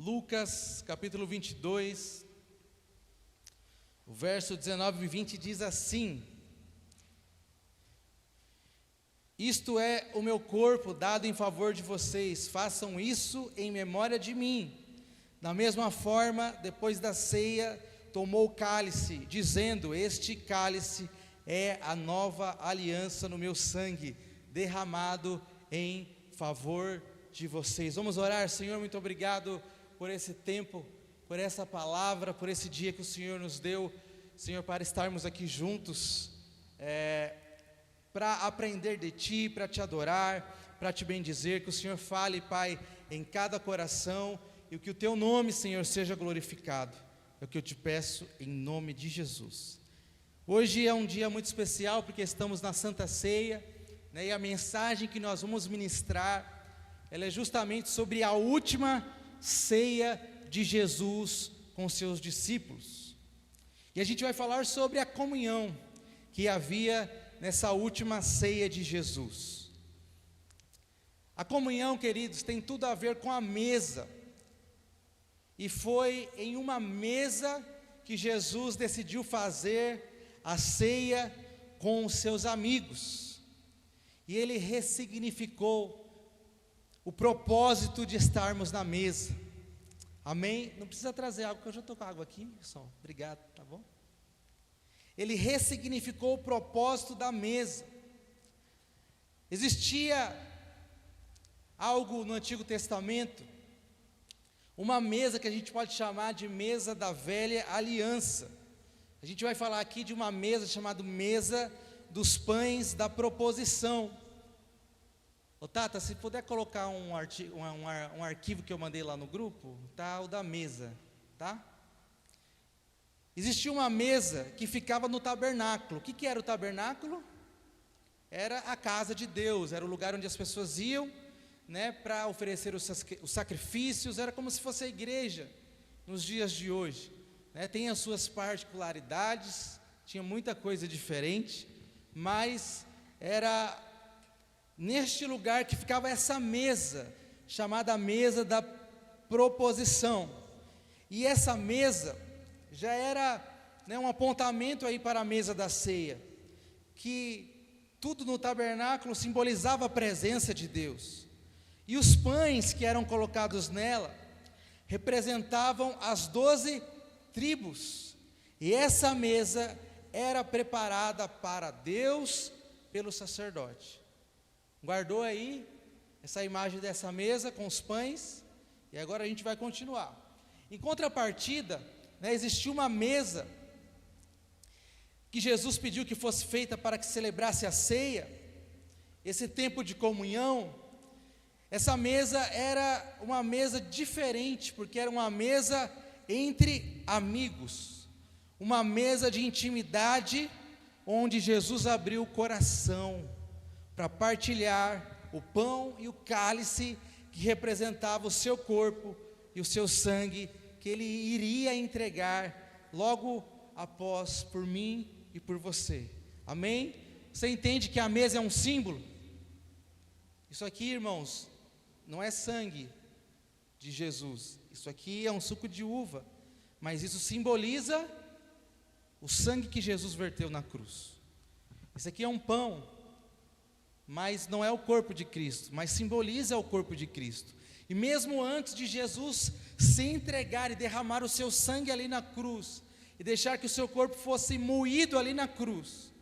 Lucas, capítulo 22, o verso 19 e 20 diz assim: Isto é o meu corpo dado em favor de vocês, façam isso em memória de mim. Da mesma forma, depois da ceia, tomou o cálice, dizendo: Este cálice é a nova aliança no meu sangue, derramado em favor de vocês. Vamos orar. Senhor, muito obrigado por esse tempo, por essa palavra, por esse dia que o Senhor nos deu, Senhor, para estarmos aqui juntos, para aprender de Ti, para Te adorar, para Te bendizer. Que o Senhor fale, Pai, em cada coração, e que o Teu nome, Senhor, seja glorificado. É o que eu Te peço em nome de Jesus. Hoje é um dia muito especial, porque estamos na Santa Ceia, e a mensagem que nós vamos ministrar, ela é justamente sobre a última ceia de Jesus com seus discípulos. E a gente vai falar sobre a comunhão que havia nessa última ceia de Jesus. A comunhão, queridos, tem tudo a ver com a mesa. E foi em uma mesa que Jesus decidiu fazer a ceia com os seus amigos. E ele ressignificou o propósito de estarmos na mesa. Amém? Não precisa trazer água, porque eu já estou com água aqui, pessoal. Obrigado, tá bom? Ele ressignificou o propósito da mesa. Existia algo no Antigo Testamento, uma mesa que a gente pode chamar de mesa da velha aliança. A gente vai falar aqui de uma mesa chamada mesa dos pães da proposição. Ô Tata, se puder colocar um arquivo que eu mandei lá no grupo, tá? O da mesa, tá? Existia uma mesa que ficava no tabernáculo. O que era o tabernáculo? Era a casa de Deus, era o lugar onde as pessoas iam, para oferecer os sacrifícios. Era como se fosse a igreja nos dias de hoje, tem as suas particularidades, tinha muita coisa diferente, mas era neste lugar que ficava essa mesa, chamada mesa da proposição. E essa mesa já era um apontamento aí para a mesa da ceia, que tudo no tabernáculo simbolizava a presença de Deus. E os pães que eram colocados nela representavam as 12 tribos. E essa mesa era preparada para Deus pelo sacerdote. Guardou aí essa imagem dessa mesa com os pães? E agora a gente vai continuar. Em contrapartida, existia uma mesa que Jesus pediu que fosse feita para que celebrasse a ceia, esse tempo de comunhão. Essa mesa era uma mesa diferente, porque era uma mesa entre amigos, uma mesa de intimidade, onde Jesus abriu o coração para partilhar o pão e o cálice que representava o seu corpo e o seu sangue, que ele iria entregar logo após por mim e por você. Amém? Você entende que a mesa é um símbolo? Isso aqui, irmãos, não é sangue de Jesus. Isso aqui é um suco de uva, mas isso simboliza o sangue que Jesus verteu na cruz. Isso aqui é um pão, mas não é o corpo de Cristo, mas simboliza o corpo de Cristo. E mesmo antes de Jesus se entregar e derramar o seu sangue ali na cruz, e deixar que o seu corpo fosse moído ali na cruz,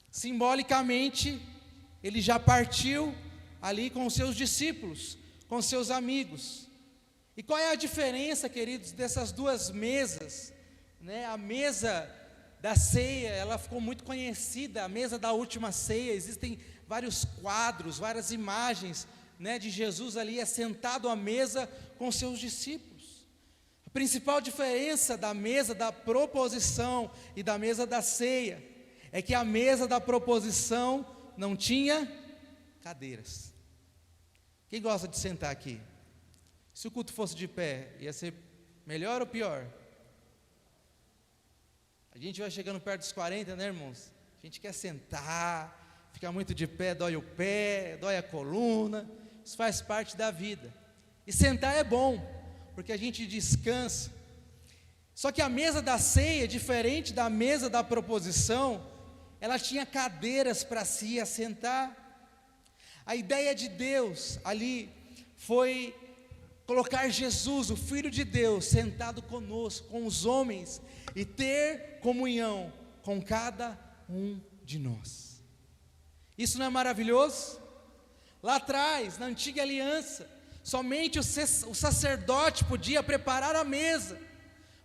simbolicamente, ele já partiu ali com os seus discípulos, com seus amigos. E qual é a diferença, queridos, dessas duas mesas? A mesa da ceia, ela ficou muito conhecida, a mesa da última ceia. Existem vários quadros, várias imagens, de Jesus ali assentado à mesa com seus discípulos. A principal diferença da mesa da proposição e da mesa da ceia é que a mesa da proposição não tinha cadeiras. Quem gosta de sentar aqui? Se o culto fosse de pé, ia ser melhor ou pior? A gente vai chegando perto dos 40, irmãos? A gente quer sentar, ficar muito de pé, dói o pé, dói a coluna. Isso faz parte da vida. E sentar é bom, porque a gente descansa. Só que a mesa da ceia, diferente da mesa da proposição, ela tinha cadeiras para se assentar. A ideia de Deus ali foi colocar Jesus, o Filho de Deus, sentado conosco, com os homens, e ter comunhão com cada um de nós. Isso não é maravilhoso? Lá atrás, na antiga aliança, somente o sacerdote podia preparar a mesa,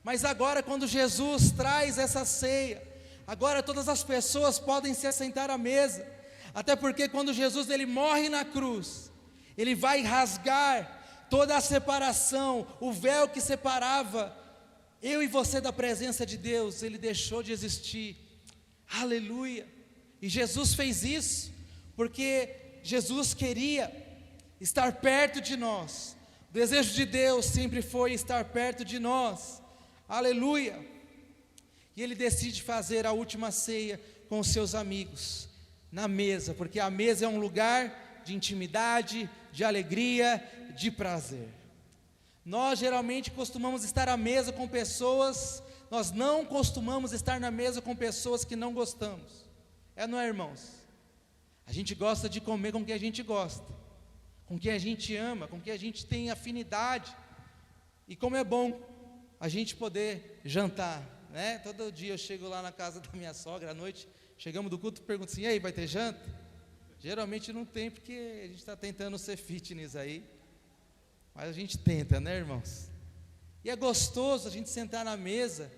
mas agora, quando Jesus traz essa ceia, agora todas as pessoas podem se assentar à mesa, até porque quando Jesus ele morre na cruz, ele vai rasgar toda a separação, o véu que separava eu e você da presença de Deus, ele deixou de existir. Aleluia! E Jesus fez isso porque Jesus queria estar perto de nós. O desejo de Deus sempre foi estar perto de nós. Aleluia! E ele decide fazer a última ceia com os seus amigos, na mesa, porque a mesa é um lugar de intimidade, de alegria, de prazer. Nós geralmente costumamos estar à mesa com pessoas, nós não costumamos estar na mesa com pessoas que não gostamos. Não é, irmãos? A gente gosta de comer com quem a gente gosta, com quem a gente ama, com quem a gente tem afinidade. E como é bom a gente poder jantar, né? Todo dia eu chego lá na casa da minha sogra à noite, chegamos do culto e pergunto assim: e aí, vai ter janta? Geralmente não tem, porque a gente está tentando ser fitness aí, mas a gente tenta, né, irmãos? E é gostoso a gente sentar na mesa,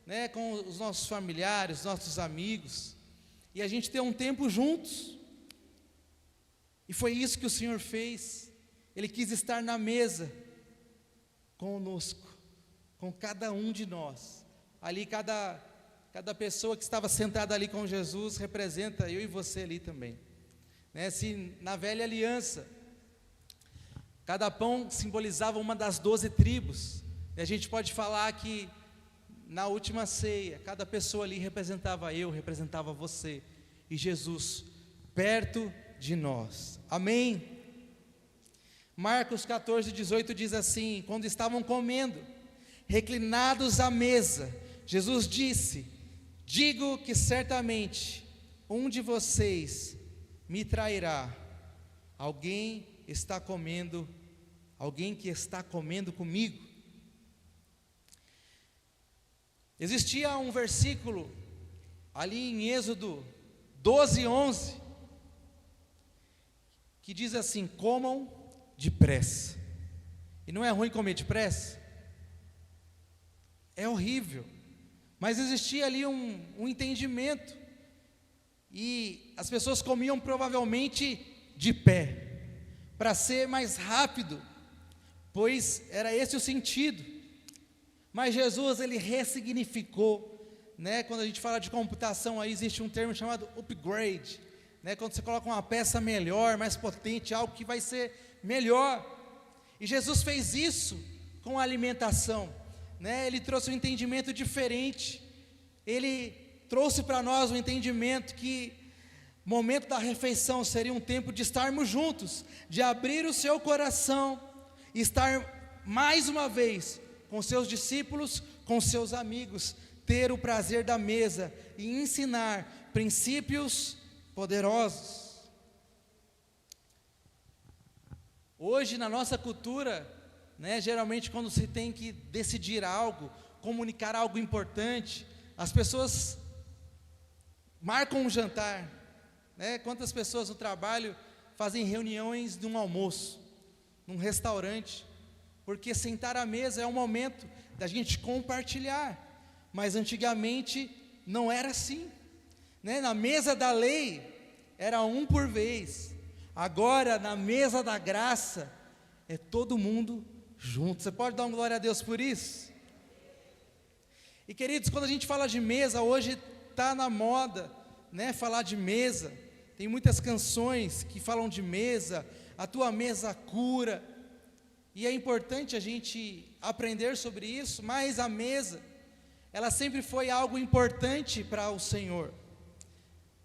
né, com os nossos familiares, nossos amigos, e a gente ter um tempo juntos. E foi isso que o Senhor fez. Ele quis estar na mesa conosco, com cada um de nós. Ali cada pessoa que estava sentada ali com Jesus representa eu e você ali também, né? Se na velha aliança cada pão simbolizava uma das 12 tribos, e a gente pode falar que na última ceia cada pessoa ali representava eu, representava você, e Jesus perto de nós. Amém? Marcos 14:18 diz assim: quando estavam comendo, reclinados à mesa, Jesus disse: digo que certamente um de vocês me trairá. Alguém que está comendo comigo. Existia um versículo ali em Êxodo 12:11 que diz assim: comam depressa. E não é ruim comer depressa? É horrível, mas existia ali um entendimento, e as pessoas comiam provavelmente de pé, para ser mais rápido, pois era esse o sentido. Mas Jesus ele ressignificou, né? Quando a gente fala de computação, aí existe um termo chamado upgrade, né? Quando você coloca uma peça melhor, mais potente, algo que vai ser melhor. E Jesus fez isso com a alimentação, né? Ele trouxe um entendimento diferente. Ele trouxe para nós um entendimento que o momento da refeição seria um tempo de estarmos juntos, de abrir o seu coração e estar mais uma vez com seus discípulos, com seus amigos, ter o prazer da mesa e ensinar princípios poderosos. Hoje na nossa cultura, né, geralmente quando se tem que decidir algo, comunicar algo importante, as pessoas marcam um jantar, né? Quantas pessoas no trabalho fazem reuniões de um almoço, num restaurante, porque sentar à mesa é um momento da gente compartilhar, mas antigamente não era assim, né? Na mesa da lei era um por vez, agora na mesa da graça é todo mundo junto. Você pode dar uma glória a Deus por isso? E queridos, quando a gente fala de mesa, hoje está na moda, né, falar de mesa. Tem muitas canções que falam de mesa, a tua mesa cura, e é importante a gente aprender sobre isso, mas a mesa, ela sempre foi algo importante para o Senhor.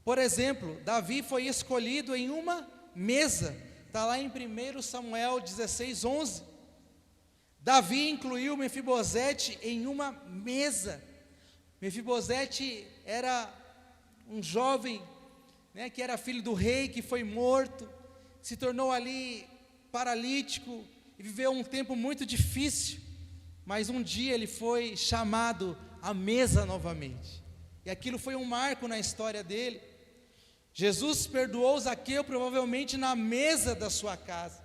Por exemplo, Davi foi escolhido em uma mesa, está lá em 1 Samuel 16:11, Davi incluiu Mefibosete em uma mesa. Mefibosete era um jovem, né, que era filho do rei, que foi morto, se tornou ali paralítico e viveu um tempo muito difícil, mas um dia ele foi chamado à mesa novamente, e aquilo foi um marco na história dele. Jesus perdoou Zaqueu provavelmente na mesa da sua casa,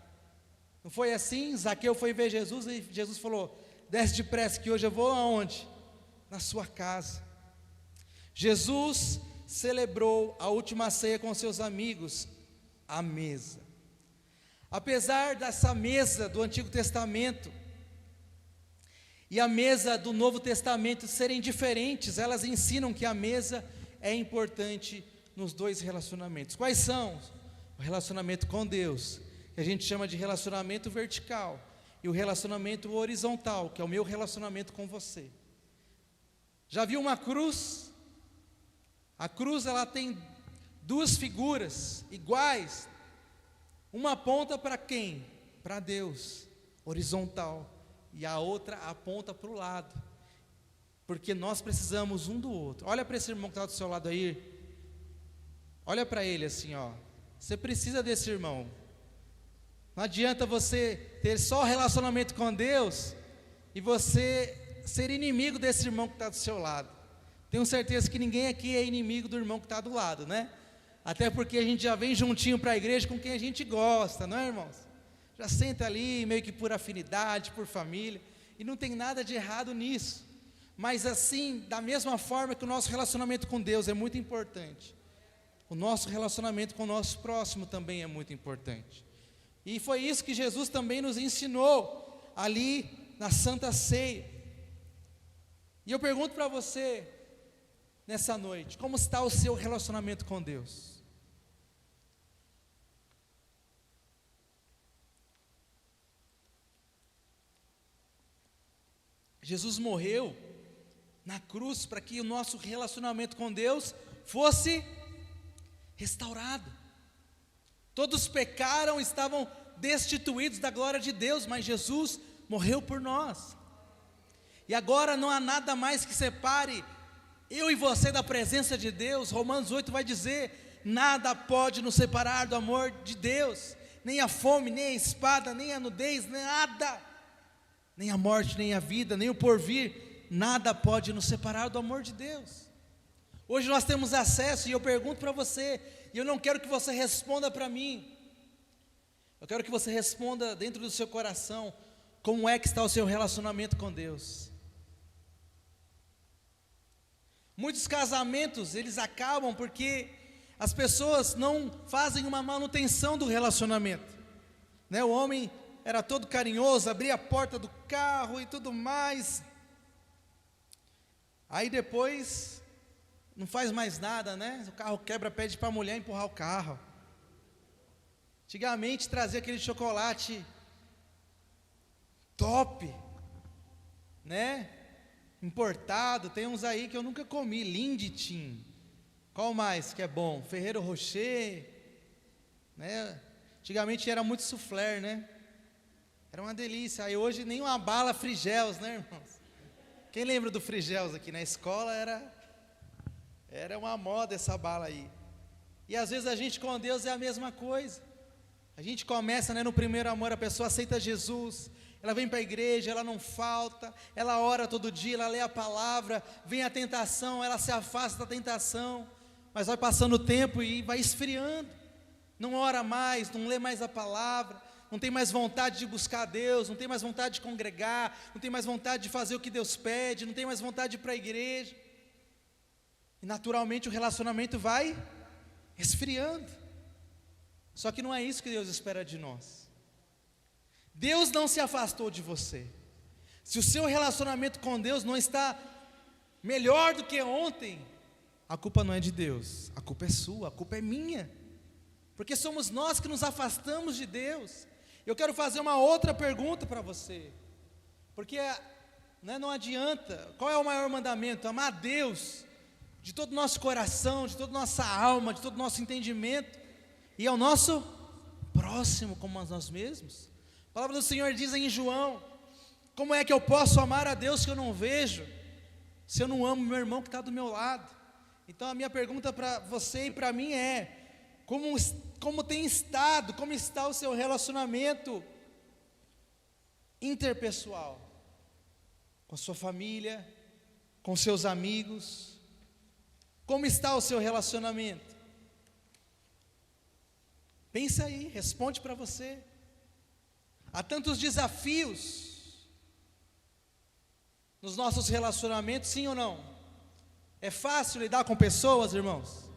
não foi assim? Zaqueu foi ver Jesus e Jesus falou: desce depressa que hoje eu vou aonde? Na sua casa. Jesus celebrou a última ceia com seus amigos à mesa. Apesar dessa mesa do Antigo Testamento e a mesa do Novo Testamento serem diferentes, elas ensinam que a mesa é importante nos dois relacionamentos. Quais são? O relacionamento com Deus, que a gente chama de relacionamento vertical, e o relacionamento horizontal, que é o meu relacionamento com você. Já viu uma cruz? A cruz, ela tem duas figuras iguais. Uma aponta para quem? Para Deus, horizontal, e a outra aponta para o lado, porque nós precisamos um do outro. Olha para esse irmão que está do seu lado aí, olha para ele assim, ó. Você precisa desse irmão. Não adianta você ter só relacionamento com Deus e você ser inimigo desse irmão que está do seu lado. Tenho certeza que ninguém aqui é inimigo do irmão que está do lado, né? Até porque a gente já vem juntinho para a igreja com quem a gente gosta, não é, irmãos? Já senta ali meio que por afinidade, por família, e não tem nada de errado nisso. Mas assim, da mesma forma que o nosso relacionamento com Deus é muito importante, o nosso relacionamento com o nosso próximo também é muito importante. E foi isso que Jesus também nos ensinou ali na Santa Ceia. E eu pergunto para você nessa noite, como está o seu relacionamento com Deus? Jesus morreu na cruz para que o nosso relacionamento com Deus fosse restaurado. Todos pecaram, estavam destituídos da glória de Deus, mas Jesus morreu por nós. E agora não há nada mais que separe eu e você da presença de Deus. Romanos 8 vai dizer: nada pode nos separar do amor de Deus, nem a fome, nem a espada, nem a nudez, nem nada, nem a morte, nem a vida, nem o porvir, nada pode nos separar do amor de Deus. Hoje nós temos acesso, e eu pergunto para você, e eu não quero que você responda para mim, eu quero que você responda dentro do seu coração, como é que está o seu relacionamento com Deus? Muitos casamentos, eles acabam porque as pessoas não fazem uma manutenção do relacionamento, né? O homem era todo carinhoso, abria a porta do carro e tudo mais, aí depois não faz mais nada, né? O carro quebra, pede para a mulher empurrar o carro. Antigamente trazia aquele chocolate top, né? Importado, tem uns aí que eu nunca comi, Lindt. Qual mais que é bom? Ferrero Rocher, né? Antigamente era muito soufflé, né? Era uma delícia. Aí hoje nem uma bala Frigels, né, irmãos? Quem lembra do Frigels aqui na escola? Era uma moda essa bala aí. E às vezes a gente com Deus é a mesma coisa. A gente começa, né, no primeiro amor, a pessoa aceita Jesus, ela vem para a igreja, ela não falta, ela ora todo dia, ela lê a palavra, vem a tentação, ela se afasta da tentação, mas vai passando o tempo e vai esfriando, não ora mais, não lê mais a palavra, não tem mais vontade de buscar a Deus, não tem mais vontade de congregar, não tem mais vontade de fazer o que Deus pede, não tem mais vontade de ir para a igreja, e naturalmente o relacionamento vai esfriando. Só que não é isso que Deus espera de nós. Deus não se afastou de você. Se o seu relacionamento com Deus não está melhor do que ontem, a culpa não é de Deus, a culpa é sua, a culpa é minha, porque somos nós que nos afastamos de Deus. Eu quero fazer uma outra pergunta para você, porque né, não adianta. Qual é o maior mandamento? Amar a Deus de todo o nosso coração, de toda a nossa alma, de todo o nosso entendimento, e ao nosso próximo como a nós mesmos. A palavra do Senhor diz em João Como é que eu posso amar a Deus que eu não vejo, se eu não amo meu irmão que está do meu lado? Então a minha pergunta para você e para mim é: como tem estado, como está o seu relacionamento interpessoal? Com a sua família, com seus amigos? Como está o seu relacionamento? Pensa aí, responde para você. Há tantos desafios nos nossos relacionamentos, sim ou não? É fácil lidar com pessoas, irmãos?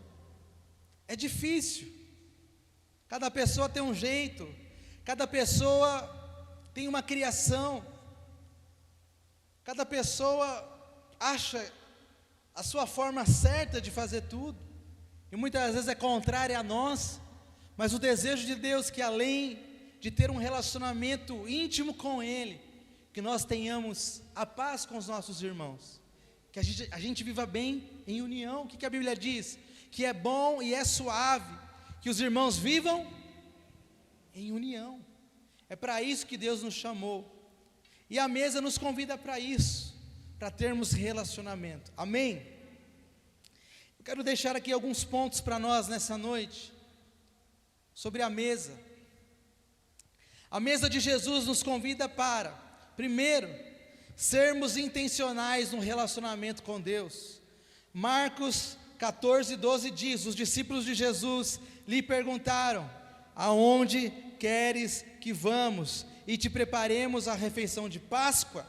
É difícil. Cada pessoa tem um jeito, cada pessoa tem uma criação, cada pessoa acha a sua forma certa de fazer tudo, e muitas vezes é contrária a nós, mas o desejo de Deus que além de ter um relacionamento íntimo com Ele, que nós tenhamos a paz com os nossos irmãos, que a gente viva bem em união. O que a Bíblia diz? Que é bom e é suave que os irmãos vivam em união. É para isso que Deus nos chamou, e a mesa nos convida para isso, para termos relacionamento. Amém? Eu quero deixar aqui alguns pontos para nós nessa noite, sobre a mesa. A mesa de Jesus nos convida para, primeiro, sermos intencionais no relacionamento com Deus. Marcos 14:12 diz: os discípulos de Jesus lhe perguntaram: aonde queres que vamos e te preparemos a refeição de Páscoa?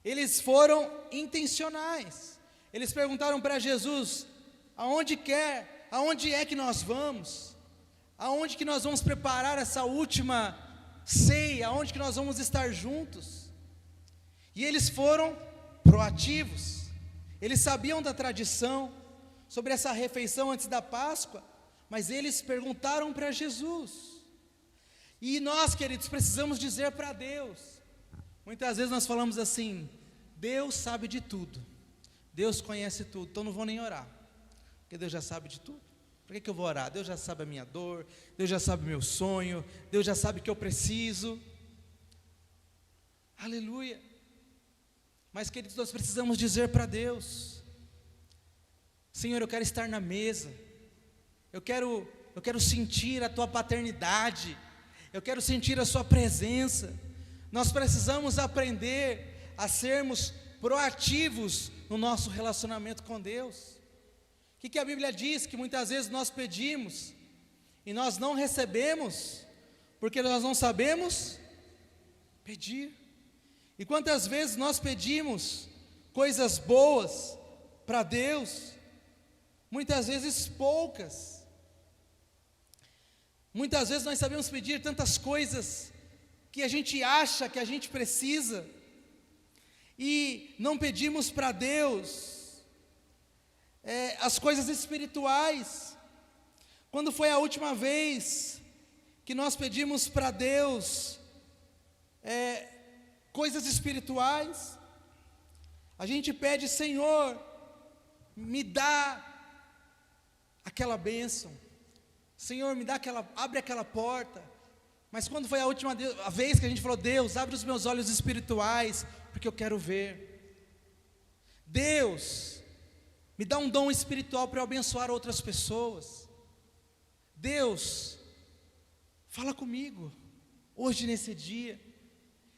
Eles foram intencionais. Eles perguntaram para Jesus: aonde é que nós vamos? Aonde que nós vamos preparar essa última ceia? Aonde que nós vamos estar juntos? E eles foram proativos. Eles sabiam da tradição sobre essa refeição antes da Páscoa, mas eles perguntaram para Jesus. E nós, queridos, precisamos dizer para Deus. Muitas vezes nós falamos assim: Deus sabe de tudo, Deus conhece tudo, então não vou nem orar, porque Deus já sabe de tudo. Por que eu vou orar? Deus já sabe a minha dor, Deus já sabe o meu sonho, Deus já sabe o que eu preciso. Aleluia. Mas, queridos, nós precisamos dizer para Deus: Senhor, eu quero estar na mesa, eu quero sentir a Tua paternidade, eu quero sentir a Sua presença. Nós precisamos aprender a sermos proativos no nosso relacionamento com Deus. O que a Bíblia diz? Que muitas vezes nós pedimos e nós não recebemos, porque nós não sabemos pedir. E quantas vezes nós pedimos coisas boas para Deus, muitas vezes poucas. Muitas vezes nós sabemos pedir tantas coisas que a gente acha que a gente precisa, e não pedimos para Deus as coisas espirituais. Quando foi a última vez que nós pedimos para Deus coisas espirituais? A gente pede: Senhor, me dá aquela bênção, Senhor, me dá abre aquela porta. Mas quando foi a vez que a gente falou: Deus, abre os meus olhos espirituais, porque eu quero ver. Deus, me dá um dom espiritual para eu abençoar outras pessoas. Deus, fala comigo hoje nesse dia.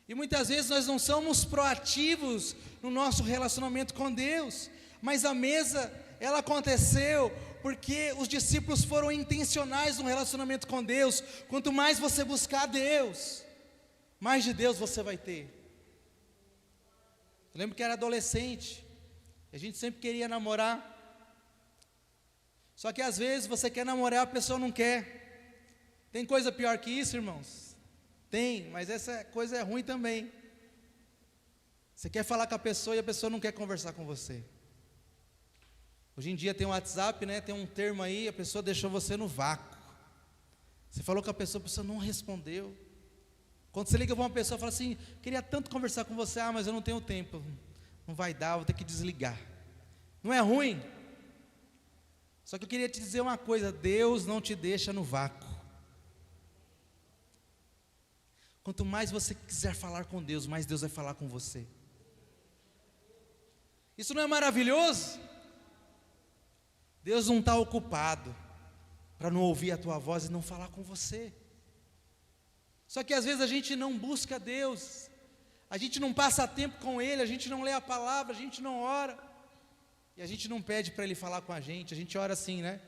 E muitas vezes nós não somos proativos no nosso relacionamento com Deus. Mas a mesa, ela aconteceu porque os discípulos foram intencionais no relacionamento com Deus. Quanto mais você buscar Deus, mais de Deus você vai ter. Eu lembro que era adolescente, a gente sempre queria namorar. Só que às vezes você quer namorar, a pessoa não quer. Tem coisa pior que isso, irmãos? Tem, mas essa coisa é ruim também. Você quer falar com a pessoa e a pessoa não quer conversar com você. Hoje em dia tem um WhatsApp, né? Tem um termo aí, a pessoa deixou você no vácuo. Você falou com a pessoa não respondeu. Quando você liga para uma pessoa e fala assim: queria tanto conversar com você, mas eu não tenho tempo. Não vai dar, vou ter que desligar. Não é ruim? Só que eu queria te dizer uma coisa: Deus não te deixa no vácuo. Quanto mais você quiser falar com Deus, mais Deus vai falar com você. Isso não é maravilhoso? Deus não está ocupado para não ouvir a tua voz e não falar com você. Só que às vezes a gente não busca Deus, a gente não passa tempo com Ele, a gente não lê a palavra, a gente não ora, e a gente não pede para Ele falar com a gente ora assim, né?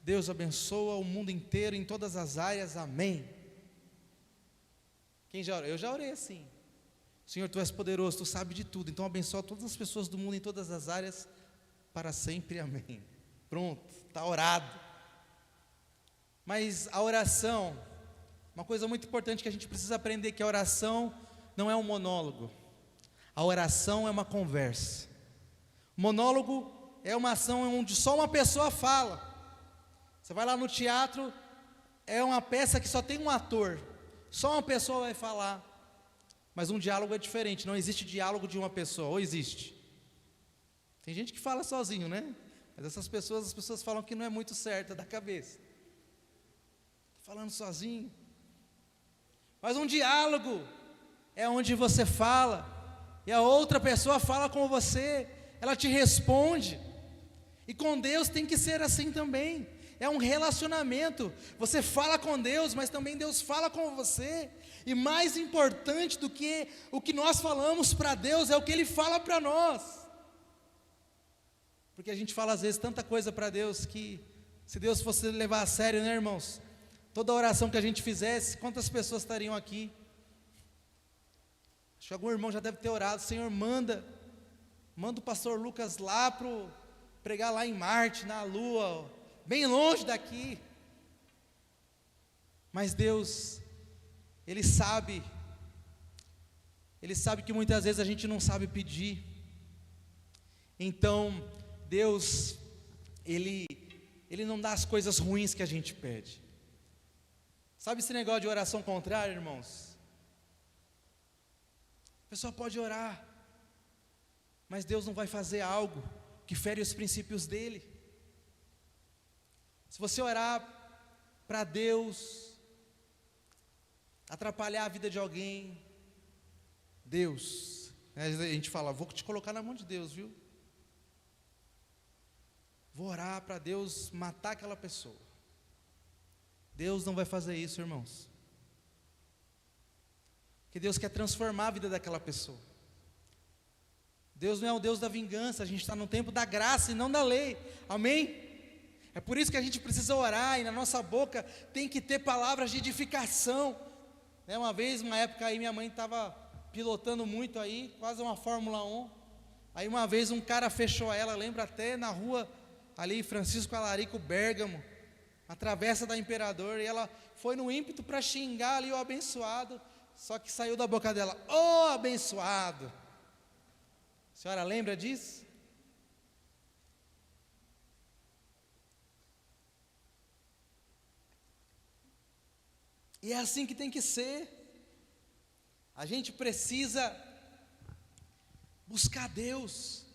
Deus abençoa o mundo inteiro em todas as áreas, amém. Quem já orou? Eu já orei assim. Senhor, Tu és poderoso, Tu sabes de tudo, então abençoa todas as pessoas do mundo em todas as áreas, para sempre, amém. Pronto, está orado. Mas a oração, uma coisa muito importante que a gente precisa aprender, que a oração não é um monólogo, a oração é uma conversa. O monólogo é uma ação onde só uma pessoa fala. Você vai lá no teatro, é uma peça que só tem um ator, só uma pessoa vai falar. Mas um diálogo é diferente, não existe diálogo de uma pessoa, ou existe? Tem gente que fala sozinho, né? Mas essas pessoas, as pessoas falam que não é muito certo, é da cabeça. Falando sozinho. Mas um diálogo é onde você fala, e a outra pessoa fala com você, ela te responde. E com Deus tem que ser assim também. É um relacionamento, você fala com Deus, mas também Deus fala com você, e mais importante do que o que nós falamos para Deus, é o que Ele fala para nós, porque a gente fala às vezes tanta coisa para Deus, que se Deus fosse levar a sério, né, irmãos, toda oração que a gente fizesse, quantas pessoas estariam aqui? Acho que algum irmão já deve ter orado, Senhor, manda o pastor Lucas lá para pregar lá em Marte, na Lua, bem longe daqui. Mas Deus, Ele sabe que muitas vezes a gente não sabe pedir. Então Deus, Ele não dá as coisas ruins que a gente pede. Sabe esse negócio de oração contrária, irmãos? A pessoa pode orar, mas Deus não vai fazer algo que fere os princípios dEle. Se você orar para Deus atrapalhar a vida de alguém, Deus, a gente fala, vou te colocar na mão de Deus, viu? Vou orar para Deus matar aquela pessoa. Deus não vai fazer isso, irmãos. Porque Deus quer transformar a vida daquela pessoa. Deus não é o Deus da vingança, a gente está no tempo da graça e não da lei, amém? É por isso que a gente precisa orar, e na nossa boca tem que ter palavras de edificação. Uma vez, uma época aí, minha mãe estava pilotando muito aí, quase uma Fórmula 1. Aí uma vez um cara fechou ela, lembra até na rua ali, Francisco Alarico Bérgamo, a travessa da Imperador, e ela foi no ímpeto para xingar ali o abençoado, só que saiu da boca dela, ô abençoado. A senhora lembra disso? E é assim que tem que ser. A gente precisa buscar Deus,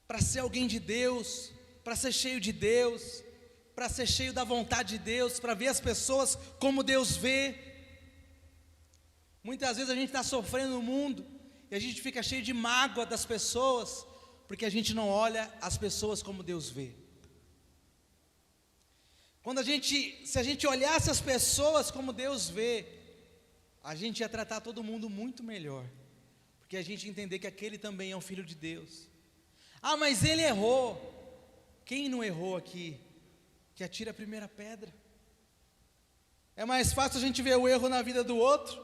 para ser alguém de Deus, para ser cheio de Deus, para ser cheio da vontade de Deus, para ver as pessoas como Deus vê. Muitas vezes a gente está sofrendo no mundo, e a gente fica cheio de mágoa das pessoas, porque a gente não olha as pessoas como Deus vê. Se a gente olhasse as pessoas como Deus vê, a gente ia tratar todo mundo muito melhor, porque a gente entender que aquele também é um filho de Deus. Ah, mas ele errou. Quem não errou aqui? Que atire a primeira pedra. É mais fácil a gente ver o erro na vida do outro,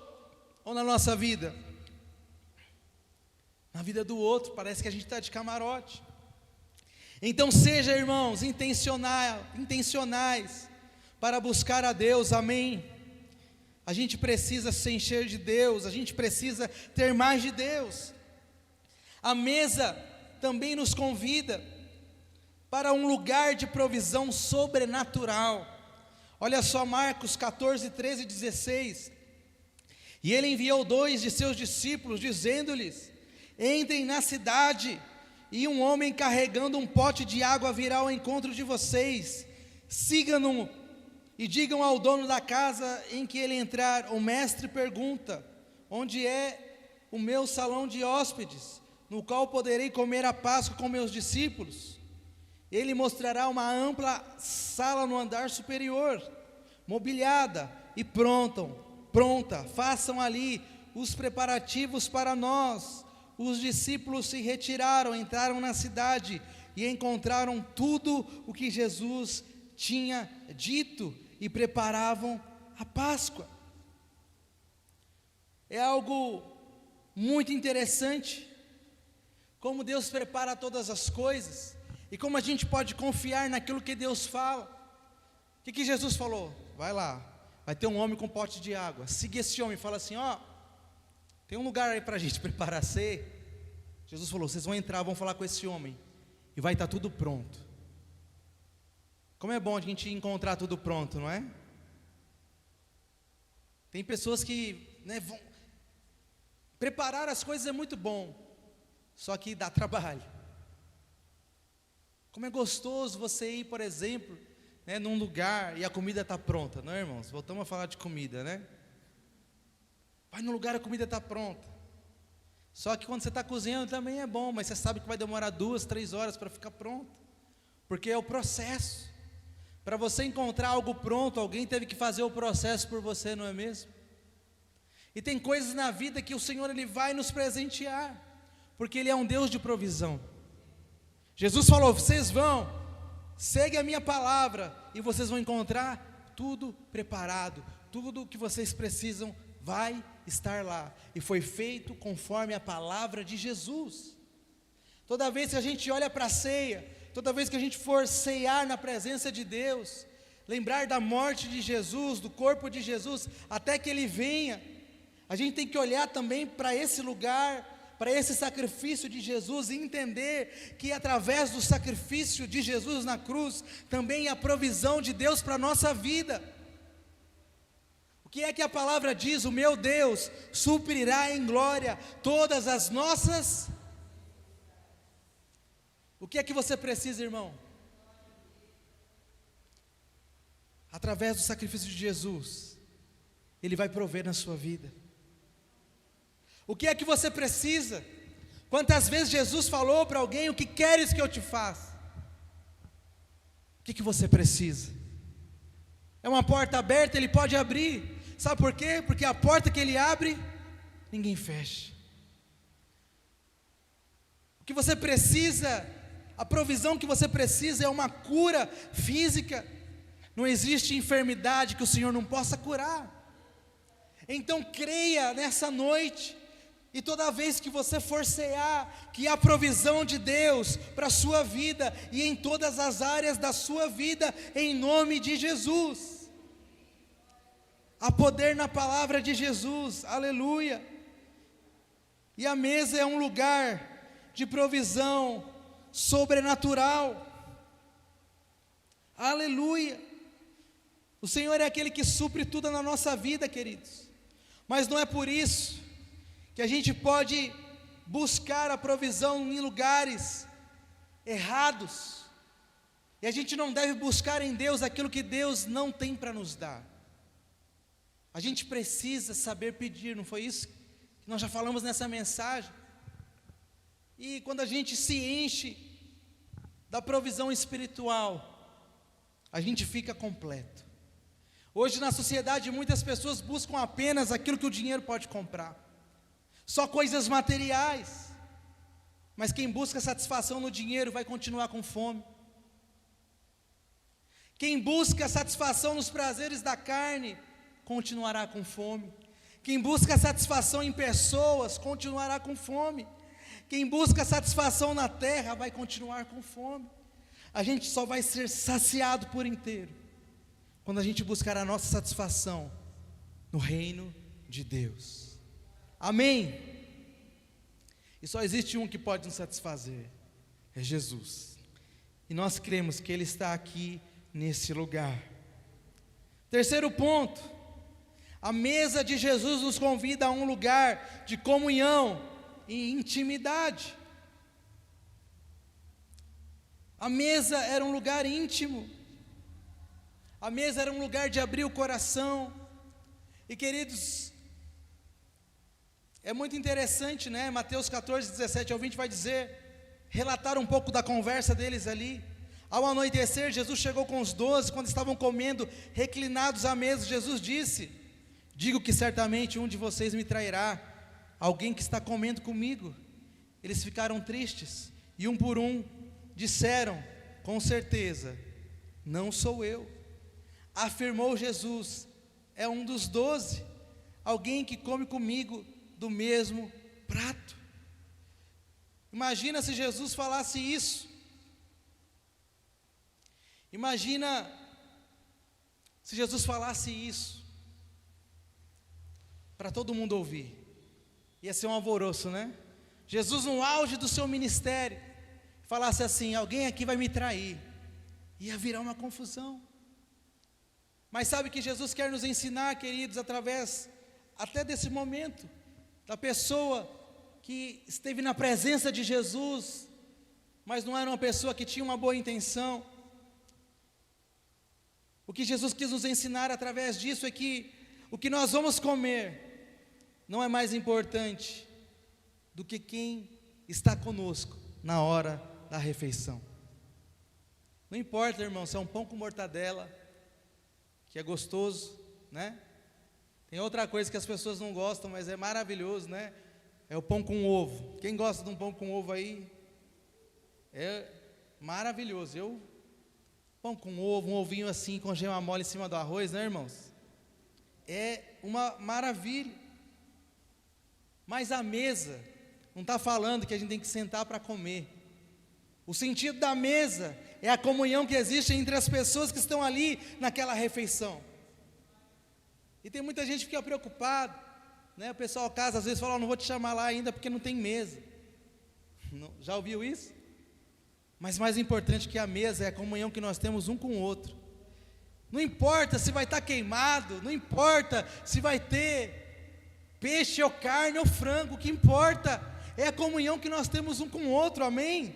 ou na nossa vida? Na vida do outro, parece que a gente está de camarote. Então seja, irmãos, intencionais para buscar a Deus, amém? A gente precisa se encher de Deus, a gente precisa ter mais de Deus. A mesa também nos convida para um lugar de provisão sobrenatural. Olha só Marcos 14, 13 e 16. E ele enviou 2 de seus discípulos, dizendo-lhes: entrem na cidade, e um homem carregando um pote de água virá ao encontro de vocês, sigam-no, e digam ao dono da casa em que ele entrar: o mestre pergunta, onde é o meu salão de hóspedes, no qual poderei comer a Páscoa com meus discípulos? Ele mostrará uma ampla sala no andar superior, mobiliada e pronta, façam ali os preparativos para nós. Os discípulos se retiraram, entraram na cidade e encontraram tudo o que Jesus tinha dito e preparavam a Páscoa. É algo muito interessante como Deus prepara todas as coisas e como a gente pode confiar naquilo que Deus fala. O que Jesus falou? Vai lá, vai ter um homem com pote de água, siga esse homem, fala assim: ó, tem um lugar aí para a gente preparar a ceia. Jesus falou: vocês vão entrar, vão falar com esse homem e vai estar tudo pronto. Como é bom a gente encontrar tudo pronto, não é? Tem pessoas que, vão preparar as coisas, é muito bom, só que dá trabalho. Como é gostoso você ir, por exemplo, num lugar e a comida está pronta, não é, irmãos? Voltamos a falar de comida, né? Vai no lugar, a comida está pronta. Só que quando você está cozinhando também é bom, mas você sabe que vai demorar 2, 3 horas para ficar pronto, porque é o processo. Para você encontrar algo pronto, alguém teve que fazer o processo por você, não é mesmo? E tem coisas na vida que o Senhor Ele vai nos presentear, porque Ele é um Deus de provisão. Jesus falou: vocês vão, segue a minha palavra e vocês vão encontrar tudo preparado, tudo o que vocês precisam vai estar lá, e foi feito conforme a palavra de Jesus. Toda vez que a gente olha para a ceia, toda vez que a gente for ceiar na presença de Deus, lembrar da morte de Jesus, do corpo de Jesus, até que Ele venha, a gente tem que olhar também para esse lugar, para esse sacrifício de Jesus, e entender que através do sacrifício de Jesus na cruz, também há provisão de Deus para a nossa vida. O que é que a palavra diz? O meu Deus suprirá em glória todas as nossas. O que é que você precisa, irmão? Através do sacrifício de Jesus, Ele vai prover na sua vida. O que é que você precisa? Quantas vezes Jesus falou para alguém: o que queres que eu te faça? O que você precisa? É uma porta aberta, Ele pode abrir. Sabe por quê? Porque a porta que Ele abre, ninguém fecha. O que você precisa, a provisão que você precisa é uma cura física. Não existe enfermidade que o Senhor não possa curar. Então creia nessa noite, e toda vez que você for cear, que há provisão de Deus para a sua vida, e em todas as áreas da sua vida, em nome de Jesus. Há poder na palavra de Jesus, aleluia. E a mesa é um lugar de provisão sobrenatural, aleluia. O Senhor é aquele que supre tudo na nossa vida, queridos, mas não é por isso que a gente pode buscar a provisão em lugares errados, e a gente não deve buscar em Deus aquilo que Deus não tem para nos dar. A gente precisa saber pedir, não foi isso que nós já falamos nessa mensagem? E quando a gente se enche da provisão espiritual, a gente fica completo. Hoje na sociedade muitas pessoas buscam apenas aquilo que o dinheiro pode comprar, só coisas materiais. Mas quem busca satisfação no dinheiro vai continuar com fome. Quem busca satisfação nos prazeres da carne continuará com fome. Quem busca satisfação em pessoas continuará com fome. Quem busca satisfação na terra vai continuar com fome. A gente só vai ser saciado por inteiro quando a gente buscar a nossa satisfação no reino de Deus. Amém? E só existe um que pode nos satisfazer, é Jesus. E nós cremos que Ele está aqui nesse lugar. Terceiro ponto, a mesa de Jesus nos convida a um lugar de comunhão e intimidade. A mesa era um lugar íntimo. A mesa era um lugar de abrir o coração. E queridos, é muito interessante, né? Mateus 14, 17 ao 20 vai dizer, relatar um pouco da conversa deles ali. Ao anoitecer, Jesus chegou com os 12, quando estavam comendo, reclinados à mesa, Jesus disse: digo que certamente um de vocês me trairá, alguém que está comendo comigo. Eles ficaram tristes, e um por um disseram, com certeza, não sou eu. Afirmou Jesus, é um dos 12, alguém que come comigo do mesmo prato. Imagina se Jesus falasse isso. Imagina se Jesus falasse isso para todo mundo ouvir. Ia ser um alvoroço, né? Jesus no auge do seu ministério falasse assim: alguém aqui vai me trair. Ia virar uma confusão. Mas sabe que Jesus quer nos ensinar, queridos, através até desse momento, da pessoa que esteve na presença de Jesus, mas não era uma pessoa que tinha uma boa intenção. O que Jesus quis nos ensinar através disso é que o que nós vamos comer não é mais importante do que quem está conosco na hora da refeição. Não importa, irmão, se é um pão com mortadela, que é gostoso, né? Tem outra coisa que as pessoas não gostam, mas é maravilhoso, né? É o pão com ovo. Quem gosta de um pão com ovo aí? É maravilhoso. Pão com ovo, um ovinho assim, com gema mole em cima do arroz, né, irmãos? É uma maravilha. Mas a mesa não está falando que a gente tem que sentar para comer. O sentido da mesa é a comunhão que existe entre as pessoas que estão ali naquela refeição. E tem muita gente que fica preocupado, né? O pessoal casa às vezes fala: não vou te chamar lá ainda porque não tem mesa. Não, já ouviu isso? Mas mais importante que a mesa é a comunhão que nós temos um com o outro. Não importa se vai estar queimado, não importa se vai ter peixe ou carne ou frango, o que importa é a comunhão que nós temos um com o outro, amém?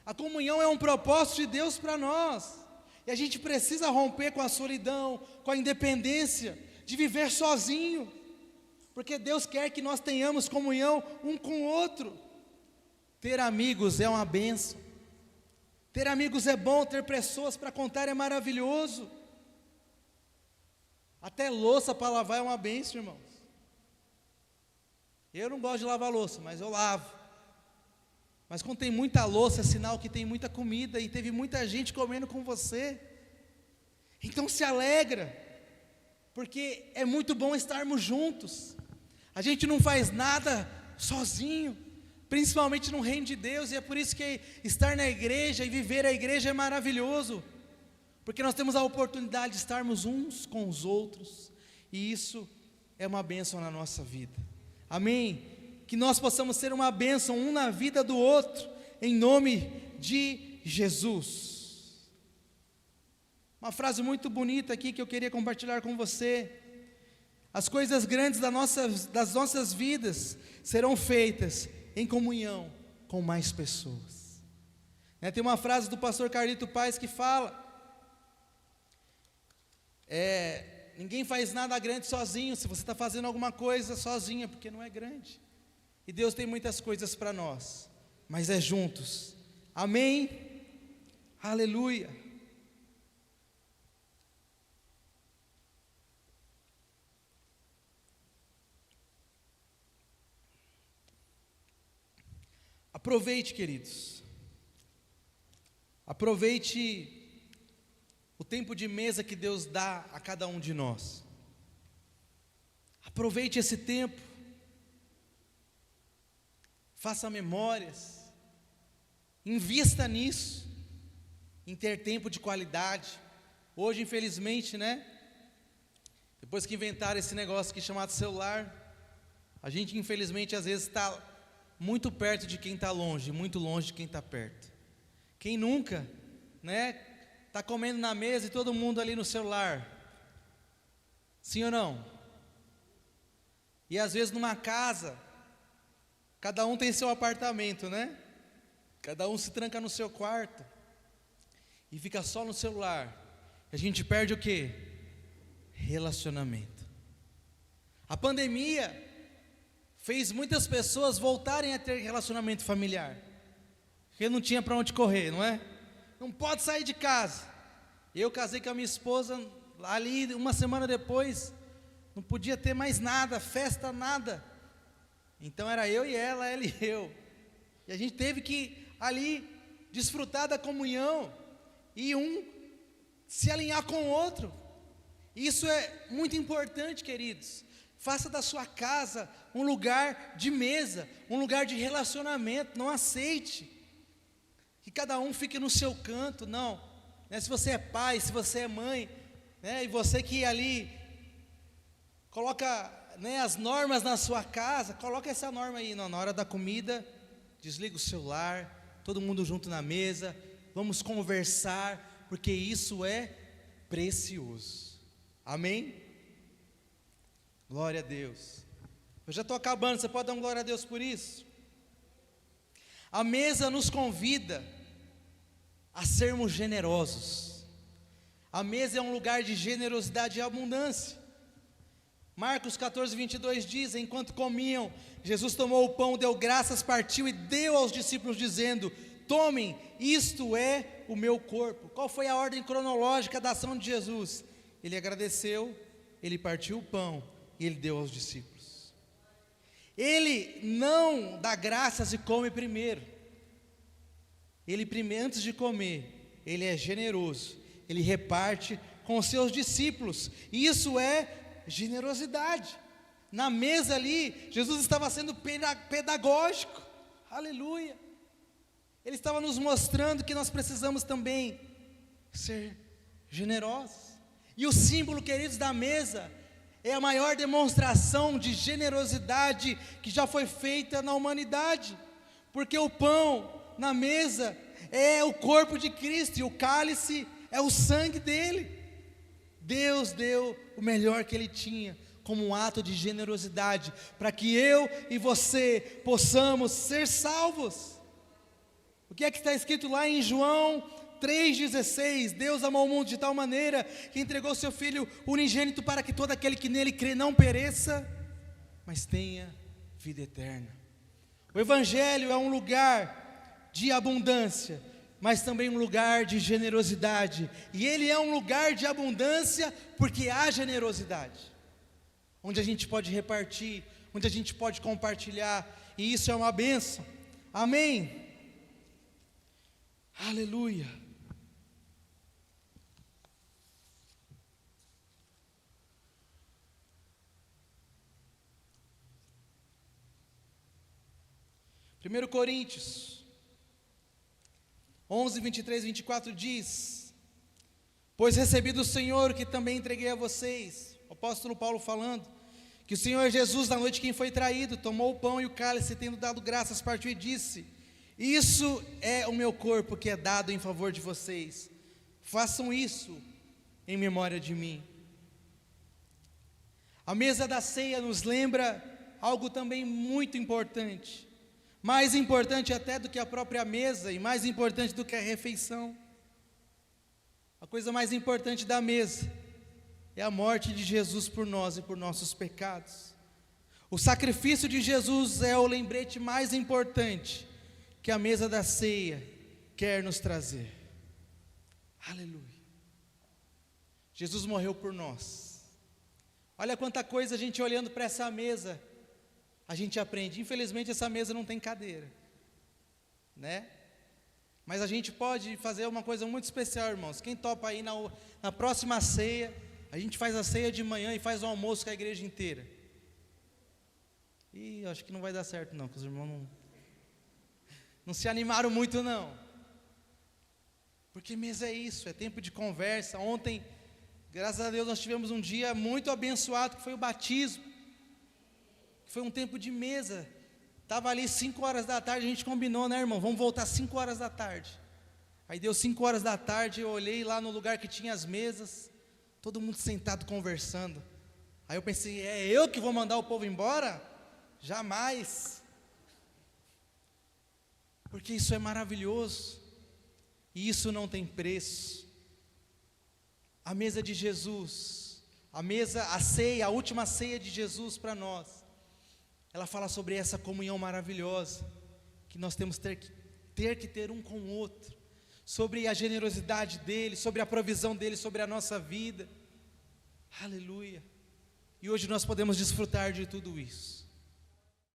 A comunhão é um propósito de Deus para nós, e a gente precisa romper com a solidão, com a independência, de viver sozinho, porque Deus quer que nós tenhamos comunhão um com o outro. Ter amigos é uma bênção. Ter amigos é bom, ter pessoas para contar é maravilhoso. Até louça para lavar é uma bênção, irmãos. Eu não gosto de lavar louça, mas eu lavo. Mas quando tem muita louça, é sinal que tem muita comida e teve muita gente comendo com você. Então se alegra, porque é muito bom estarmos juntos. A gente não faz nada sozinho, principalmente no reino de Deus, e é por isso que estar na igreja e viver a igreja é maravilhoso, porque nós temos a oportunidade de estarmos uns com os outros, e isso é uma bênção na nossa vida, amém? Que nós possamos ser uma bênção um na vida do outro, em nome de Jesus. Uma frase muito bonita aqui que eu queria compartilhar com você: as coisas grandes das nossas vidas serão feitas em comunhão com mais pessoas. Tem uma frase do pastor Carlito Paes que fala: ninguém faz nada grande sozinho. Se você está fazendo alguma coisa sozinho, é porque não é grande. E Deus tem muitas coisas para nós, mas é juntos, amém? Aleluia. Aproveite, queridos, aproveite o tempo de mesa que Deus dá a cada um de nós. Aproveite esse tempo, faça memórias, invista nisso, em ter tempo de qualidade. Hoje, infelizmente, né, depois que inventaram esse negócio aqui chamado celular, a gente infelizmente às vezes está muito perto de quem está longe, muito longe de quem está perto. Quem nunca, né, está comendo na mesa e todo mundo ali no celular? Sim ou não? E às vezes numa casa, cada um tem seu apartamento, né? Cada um se tranca no seu quarto e fica só no celular. A gente perde o quê? Relacionamento. A pandemia fez muitas pessoas voltarem a ter relacionamento familiar, porque não tinha para onde correr, não é? Não pode sair de casa. Eu casei com a minha esposa, ali uma semana depois, não podia ter mais nada, festa, nada. Então era eu e ela e eu. E a gente teve que ali desfrutar da comunhão e um se alinhar com o outro. Isso é muito importante, queridos. Faça da sua casa um lugar de mesa, um lugar de relacionamento. Não aceite que cada um fique no seu canto, não. Se você é pai, se você é mãe, e você que ali coloca as normas na sua casa, coloca essa norma aí, na hora da comida, desliga o celular, todo mundo junto na mesa, vamos conversar, porque isso é precioso. Amém? Glória a Deus. Eu já estou acabando, você pode dar um glória a Deus por isso? A mesa nos convida a sermos generosos. A mesa é um lugar de generosidade e abundância. Marcos 14, 22 diz: enquanto comiam, Jesus tomou o pão, deu graças, partiu e deu aos discípulos dizendo: tomem, isto é o meu corpo. Qual foi a ordem cronológica da ação de Jesus? Ele agradeceu, ele partiu o pão e ele deu aos discípulos. Ele não dá graças e come primeiro. Ele antes de comer, ele é generoso, ele reparte com os seus discípulos, e isso é generosidade. Na mesa ali, Jesus estava sendo pedagógico, aleluia. Ele estava nos mostrando que nós precisamos também ser generosos. E o símbolo, queridos, da mesa é a maior demonstração de generosidade que já foi feita na humanidade, porque o pão na mesa é o corpo de Cristo e o cálice é o sangue dele. Deus deu o melhor que ele tinha como um ato de generosidade, para que eu e você possamos ser salvos. O que é que está escrito lá em João 3,16? Deus amou o mundo de tal maneira que entregou seu Filho unigênito para que todo aquele que nele crê não pereça, mas tenha vida eterna. O Evangelho é um lugar de abundância, mas também um lugar de generosidade, e ele é um lugar de abundância porque há generosidade, onde a gente pode repartir, onde a gente pode compartilhar, e isso é uma bênção. Amém? Aleluia. Primeiro Coríntios 11, 23 e 24 diz: pois recebi do Senhor, que também entreguei a vocês, o apóstolo Paulo falando, que o Senhor Jesus, na noite em que foi traído, tomou o pão e o cálice, tendo dado graças, partiu e disse: isso é o meu corpo que é dado em favor de vocês, façam isso em memória de mim. A mesa da ceia nos lembra algo também muito importante, mais importante até do que a própria mesa, e mais importante do que a refeição. A coisa mais importante da mesa é a morte de Jesus por nós e por nossos pecados. O sacrifício de Jesus é o lembrete mais importante que a mesa da ceia quer nos trazer. Aleluia. Jesus morreu por nós. Olha quanta coisa a gente olhando para essa mesa a gente aprende. Infelizmente essa mesa não tem cadeira, mas a gente pode fazer uma coisa muito especial, irmãos. Quem topa aí na próxima ceia, a gente faz a ceia de manhã e faz o almoço com a igreja inteira. E acho que não vai dar certo não, que os irmãos não se animaram muito não, porque mesa é isso, é tempo de conversa. Ontem, graças a Deus, nós tivemos um dia muito abençoado, que foi o batismo, que foi um tempo de mesa. Estava ali 5 horas da tarde, a gente combinou, irmão, vamos voltar 5 horas da tarde. Aí deu 5 horas da tarde, eu olhei lá no lugar que tinha as mesas, todo mundo sentado conversando. Aí eu pensei, é eu que vou mandar o povo embora? Jamais. Porque isso é maravilhoso, e isso não tem preço. A mesa de Jesus, a ceia, a última ceia de Jesus para nós, ela fala sobre essa comunhão maravilhosa, que nós temos que ter um com o outro, sobre a generosidade dele, sobre a provisão dele, sobre a nossa vida, aleluia, e hoje nós podemos desfrutar de tudo isso.